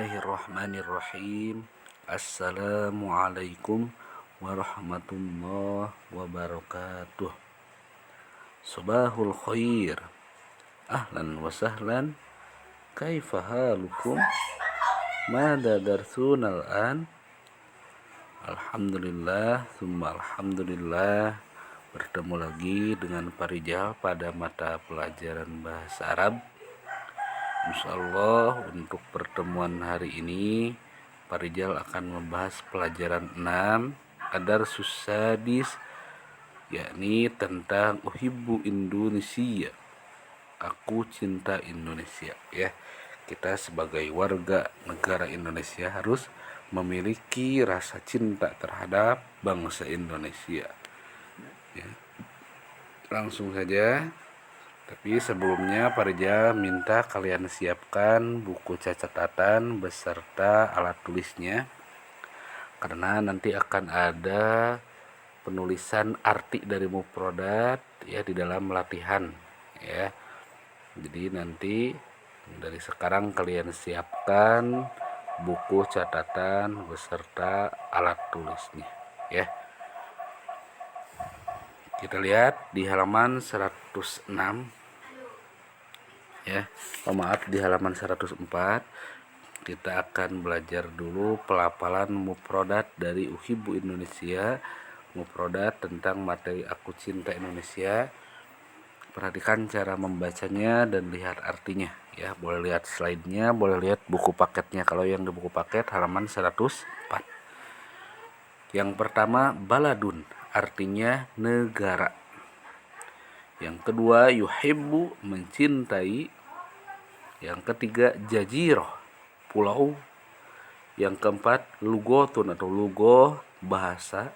Bismillahirrahmanirrahim. Assalamualaikum warahmatullahi wabarakatuh. Subahul khair. Ahlan wa sahlan. Kaifa halukum? Mada darsuna al-an? Alhamdulillah, summa alhamdulillah. Bertemu lagi dengan Parijal pada mata pelajaran bahasa Arab. Insyaallah untuk pertemuan hari ini Parijal akan membahas pelajaran 6 Ad-Darsus Sadis, yakni tentang Uhibbu Indonesia, aku cinta Indonesia. Ya, kita sebagai warga negara Indonesia harus memiliki rasa cinta terhadap bangsa Indonesia. Ya, langsung saja. Tapi sebelumnya Parijal minta kalian siapkan buku catatan beserta alat tulisnya, karena nanti akan ada penulisan arti dari mufradat ya di dalam latihan ya. Jadi nanti dari sekarang kalian siapkan buku catatan beserta alat tulisnya ya. Kita lihat di halaman 106 ya. Maaf, di halaman 104 kita akan belajar dulu pelafalan mufradat dari Uhibbu Indonesia, mufradat tentang materi aku cinta Indonesia. Perhatikan cara membacanya dan lihat artinya ya. Boleh lihat slide-nya, boleh lihat buku paketnya. Kalau yang di buku paket halaman 104. Yang pertama baladun, artinya negara. Yang kedua yuhibbu, mencintai. Yang ketiga jaziroh, pulau. Yang keempat lugotun atau lugoh, bahasa.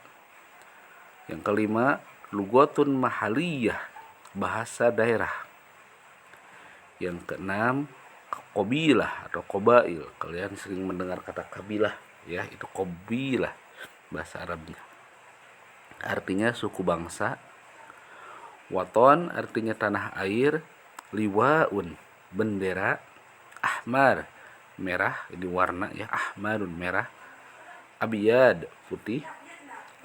Yang kelima lugotun mahaliyah, bahasa daerah. Yang keenam qabilah atau qabail. Kalian sering mendengar kata kabilah ya, itu qabilah bahasa Arabnya. Artinya suku bangsa. Waton artinya tanah air. Liwaun, bendera. Ahmar, merah, ini warna ya, ahmarun, merah. Abiyad, putih.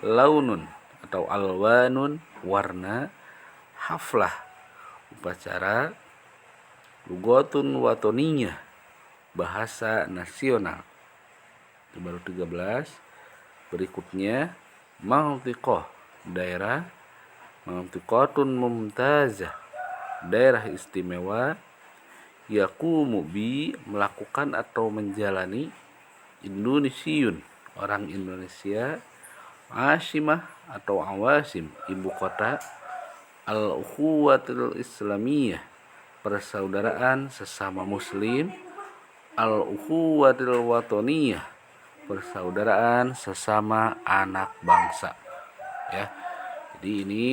Launun atau alwanun, warna. Haflah, upacara. Lugotun watoniyah, bahasa nasional. Itu baru 13. Berikutnya mantiqah, daerah. Mantiqatun mumtazah, daerah istimewa. Yaqumu bi, melakukan atau menjalani. Indonesiun, orang Indonesia. Asimah atau awasim, ibu kota. Al-ukhuwatul islamiyah, persaudaraan sesama muslim. Al-ukhuwatul watoniyah, persaudaraan sesama anak bangsa ya. Jadi ini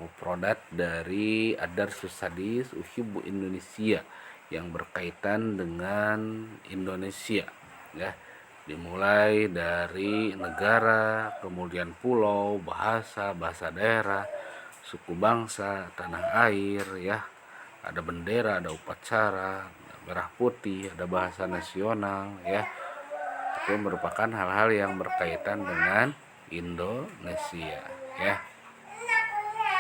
mufradat dari Ad-Darsus Sadis Uhibbu Indonesia yang berkaitan dengan Indonesia ya. Dimulai dari negara, kemudian pulau, bahasa, bahasa daerah, suku bangsa, tanah air ya. Ada bendera, ada upacara, ada merah putih, ada bahasa nasional ya. Itu merupakan hal-hal yang berkaitan dengan Indonesia ya.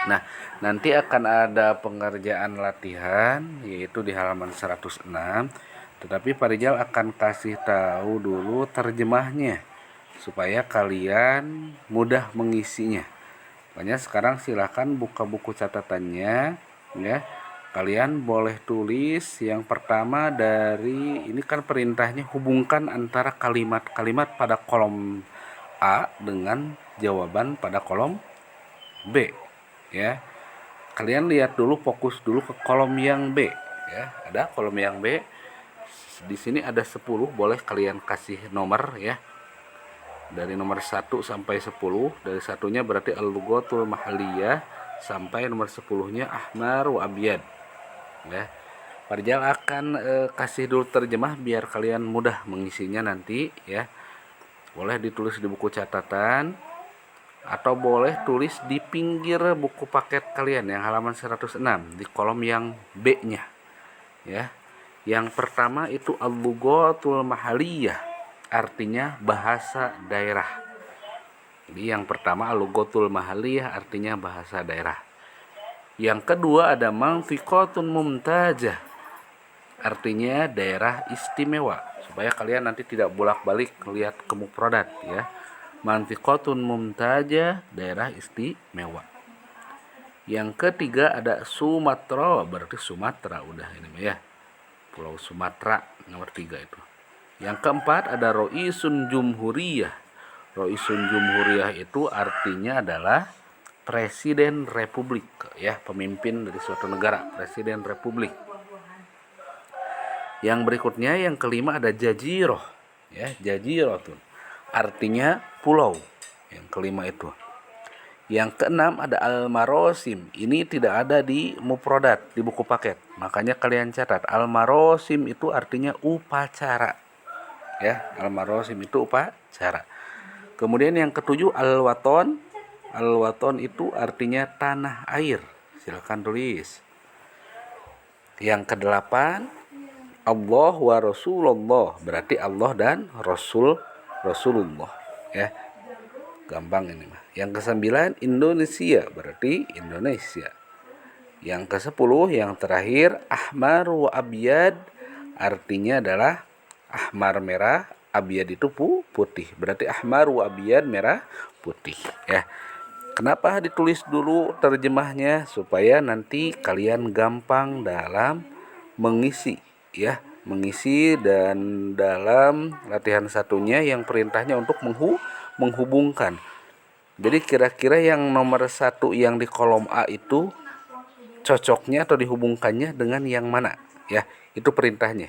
Nah, nanti akan ada pengerjaan latihan yaitu di halaman 106. Tetapi Parijal akan kasih tahu dulu terjemahnya supaya kalian mudah mengisinya. Makanya sekarang silakan buka buku catatannya ya. Kalian boleh tulis yang pertama dari ini kan perintahnya, hubungkan antara kalimat-kalimat pada kolom A dengan jawaban pada kolom B ya. Kalian lihat dulu, fokus dulu ke kolom yang B ya. Ada kolom yang B. Di sini ada 10, boleh kalian kasih nomor ya. Dari nomor 1 sampai 10. Dari satunya berarti al-lughatul mahaliyah sampai nomor 10-nya ahmar wa abyad ya. Parijal akan kasih dulu terjemah biar kalian mudah mengisinya nanti ya. Boleh ditulis di buku catatan atau boleh tulis di pinggir buku paket kalian yang halaman 106 di kolom yang B-nya ya. Yang pertama itu al-lughatul mahaliyah, artinya bahasa daerah. Jadi yang pertama al-lughatul mahaliyah artinya bahasa daerah. Yang kedua ada mantiqatun mumtajah, artinya daerah istimewa. Supaya kalian nanti tidak bolak-balik lihat ke mufradat ya. Mantiqatun mumtajah, daerah istimewa. Yang ketiga ada Sumatera, berarti Sumatera udah ini ya. Pulau Sumatera nomor 3 itu. Yang keempat ada Roisun Jumhuriyah. Roisun Jumhuriyah itu artinya adalah presiden republik ya, pemimpin dari suatu negara, presiden republik. Yang berikutnya yang kelima ada Jaziroh ya, Jaziroh tuh artinya pulau. Yang kelima itu. Yang keenam ada al-marosim. Ini tidak ada di mufradat, di buku paket. Makanya kalian catat, al-marosim itu artinya upacara. Ya, al-marosim itu upacara. Kemudian yang ketujuh al-waton. Al-waton itu artinya tanah air. Silakan tulis. Yang kedelapan Allah wa Rasulullah, berarti Allah dan Rasulullah ya. Gampang ini mah. Yang kesembilan Indonesia, berarti Indonesia. Yang kesepuluh yang terakhir ahmar wa abyad, artinya adalah ahmar merah, abyad itu putih. Berarti ahmar wa abyad merah putih ya. Kenapa ditulis dulu terjemahnya? Supaya nanti kalian gampang dalam mengisi ya, mengisi. Dan dalam latihan satunya yang perintahnya untuk menghubungkan. Jadi kira-kira yang nomor 1 yang di kolom A itu cocoknya atau dihubungkannya dengan yang mana ya, itu perintahnya.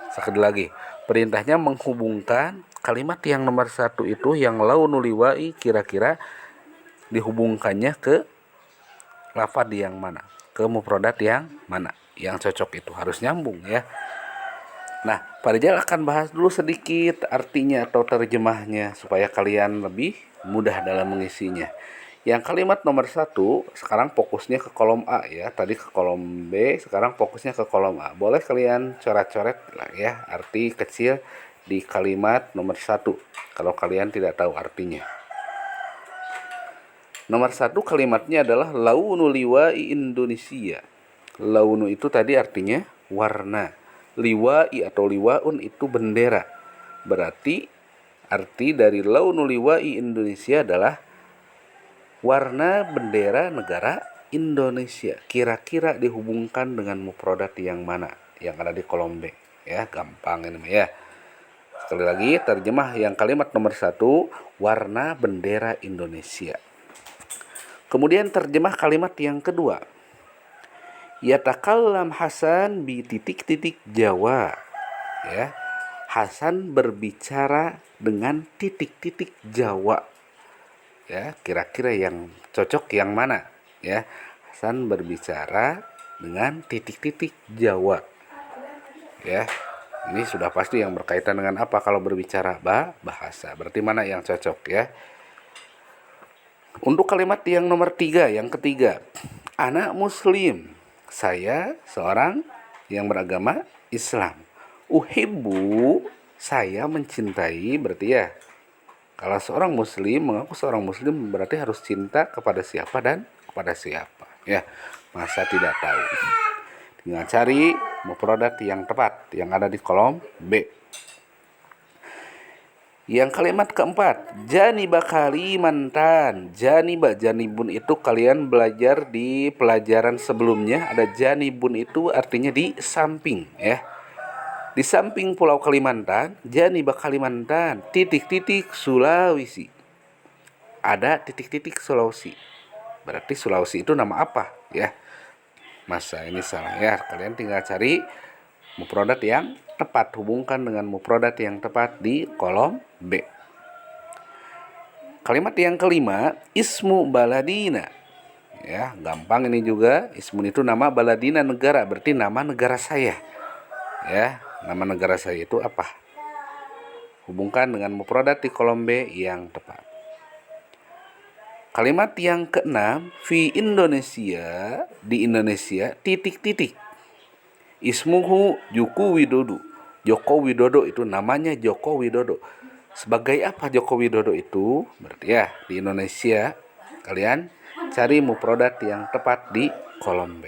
Sekali lagi, perintahnya menghubungkan kalimat yang nomor 1 itu yang launul liwai, kira-kira dihubungkannya ke lafaz yang mana, ke mufradat yang mana, yang cocok itu harus nyambung ya. Nah, Pak Rijal akan bahas dulu sedikit artinya atau terjemahnya supaya kalian lebih mudah dalam mengisinya. Yang kalimat nomor 1 sekarang fokusnya ke kolom A ya. Tadi ke kolom B, sekarang fokusnya ke kolom A. Boleh kalian coret-coret lah ya arti kecil di kalimat nomor 1 kalau kalian tidak tahu artinya. Nomor 1 kalimatnya adalah launu liwai Indonesia. Launu itu tadi artinya warna. Liwai atau liwaun itu bendera. Berarti arti dari launu liwai Indonesia adalah warna bendera negara Indonesia. Kira-kira dihubungkan dengan mufradat yang mana? Yang ada di kolom B. Ya, gampang ini ya. Sekali lagi, terjemah yang kalimat nomor 1, warna bendera Indonesia. Kemudian terjemah kalimat yang kedua. Yatakallam Hasan bi titik-titik Jawa. Ya. Hasan berbicara dengan titik-titik Jawa. Ya, kira-kira yang cocok yang mana? Ya. Hasan berbicara dengan titik-titik Jawa. Ya. Ini sudah pasti yang berkaitan dengan apa kalau berbicara bahasa. Berarti mana yang cocok ya? Untuk kalimat yang nomor 3, yang ketiga. Anak muslim. Saya seorang yang beragama Islam. Uhibbu, saya mencintai, berarti ya. Kalau seorang muslim mengaku seorang muslim berarti harus cinta kepada siapa dan kepada siapa. Ya, masa tidak tahu. Tinggal cari mufradat yang tepat yang ada di kolom B. Yang kalimat keempat, janiba Kalimantan. Janiba, janibun itu kalian belajar di pelajaran sebelumnya. Ada janibun itu artinya di samping ya. Di samping Pulau Kalimantan, janiba Kalimantan, titik-titik Sulawesi. Ada titik-titik Sulawesi. Berarti Sulawesi itu nama apa ya? Masa ini salah ya. Kalian tinggal cari mufradat yang tepat, hubungkan dengan mufradat yang tepat di kolom B. Kalimat yang kelima, ismu baladina. Ya, gampang ini juga. Ismu itu nama, baladina negara, berarti nama negara saya. Ya, nama negara saya itu apa? Hubungkan dengan mufradat di kolom B yang tepat. Kalimat yang keenam, fi Indonesia, di Indonesia, titik-titik. Ismuhu Joko Widodo. Joko Widodo itu namanya Joko Widodo. Sebagai apa Joko Widodo itu? Berarti ya di Indonesia kalian cari mufradat yang tepat di kolom B.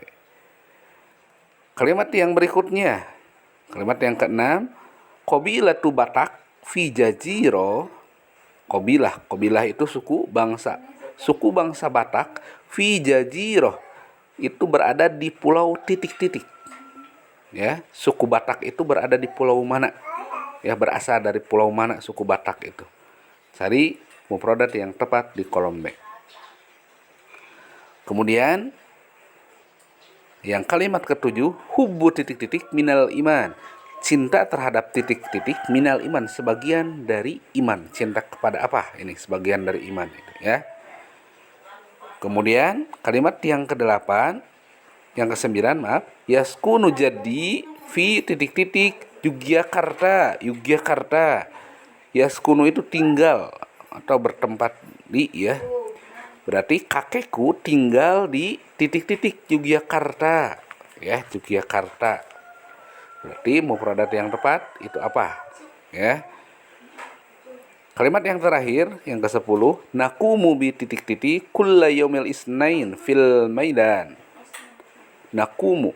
Kalimat yang berikutnya, kalimat yang keenam, qabilatu Batak fi jaziro. Qabilah itu suku bangsa. Suku bangsa Batak fi jaziro itu berada di pulau titik-titik. Ya, suku Batak itu berada di pulau mana? Ya, berasal dari pulau mana suku Batak itu? Cari mufradat yang tepat di kolom B. Kemudian yang kalimat ketujuh, hubbu titik-titik minal iman. Cinta terhadap titik-titik minal iman, sebagian dari iman. Cinta kepada apa? Ini sebagian dari iman itu, ya. Kemudian kalimat yang kedelapan, yang kesembilan, maaf, yaskunu jadi fi titik-titik Yogyakarta. Yaskunu itu tinggal atau bertempat di, ya. Berarti kakekku tinggal di titik-titik Yogyakarta, ya, Yogyakarta. Berarti mufradat yang tepat itu apa? Ya. Kalimat yang terakhir, yang ke-10, naqumu bi titik-titik kulla yaumil isnain fil maidan. Naqumu,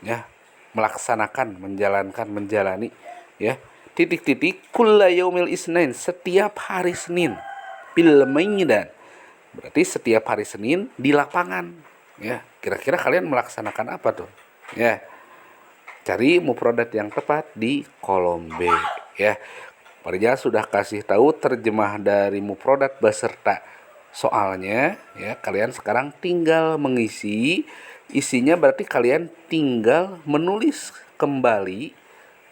ya, melaksanakan, menjalani, ya. Titik-titik kulla yaumil isnain, setiap hari Senin fil maidan. Berarti setiap hari Senin di lapangan, ya. Kira-kira kalian melaksanakan apa tuh? Ya. Cari mufradat yang tepat di kolom B, ya. Parija sudah kasih tahu terjemah dari mufradat beserta soalnya, ya. Kalian sekarang tinggal mengisi. Isinya berarti kalian tinggal menulis kembali,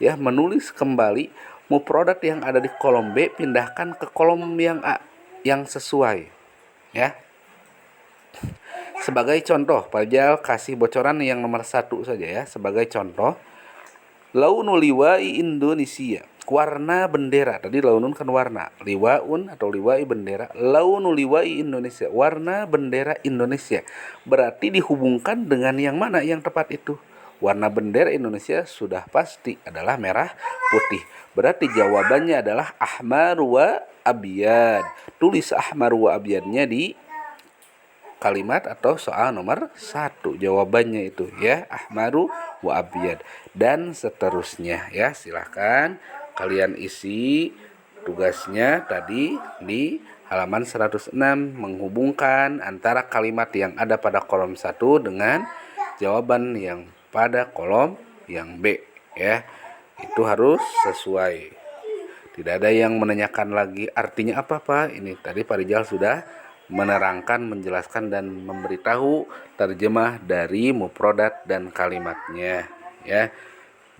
ya, menulis kembali mufradat yang ada di kolom B, pindahkan ke kolom yang A yang sesuai, ya. Sebagai contoh, Pak Rijal kasih bocoran yang nomor 1 saja, ya. Sebagai contoh, launul liwa'i Indonesia, warna bendera. Tadi launun kan warna, liwaun atau liwa'i bendera. Launul liwa'i Indonesia, warna bendera Indonesia. Berarti dihubungkan dengan yang mana yang tepat itu? Warna bendera Indonesia sudah pasti adalah merah putih. Berarti jawabannya adalah ahmar wa abyad. Tulis ahmar wa abyadnya di kalimat atau soal nomor 1. Jawabannya itu, ya, ahmaru wa abyad, dan seterusnya, ya. Silahkan kalian isi tugasnya tadi di halaman 106, menghubungkan antara kalimat yang ada pada kolom 1 dengan jawaban yang pada kolom yang B, ya. Itu harus sesuai. Tidak ada yang menanyakan lagi artinya apa, Pak. Ini tadi Pak Rijal sudah menerangkan, menjelaskan, dan memberitahu terjemah dari mufradat dan kalimatnya, ya.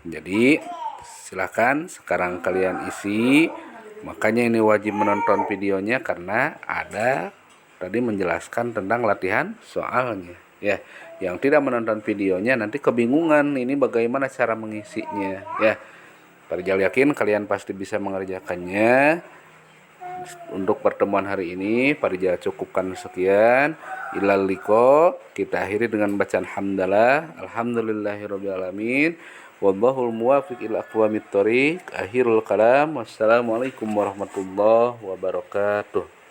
Jadi silakan sekarang kalian isi. Makanya ini wajib menonton videonya karena ada tadi menjelaskan tentang latihan soalnya, ya. Yang tidak menonton videonya nanti kebingungan ini bagaimana cara mengisinya, ya. Pak Rijal yakin kalian pasti bisa mengerjakannya. Untuk pertemuan hari ini Pak Rijal cukupkan sekian. Ilal liqa, kita akhiri dengan bacaan hamdalah. Alhamdulillahirabbil alamin. Wallahul muwaffiq ila aqwamit thoriq. Akhirul kalam. Wassalamualaikum warahmatullahi wabarakatuh.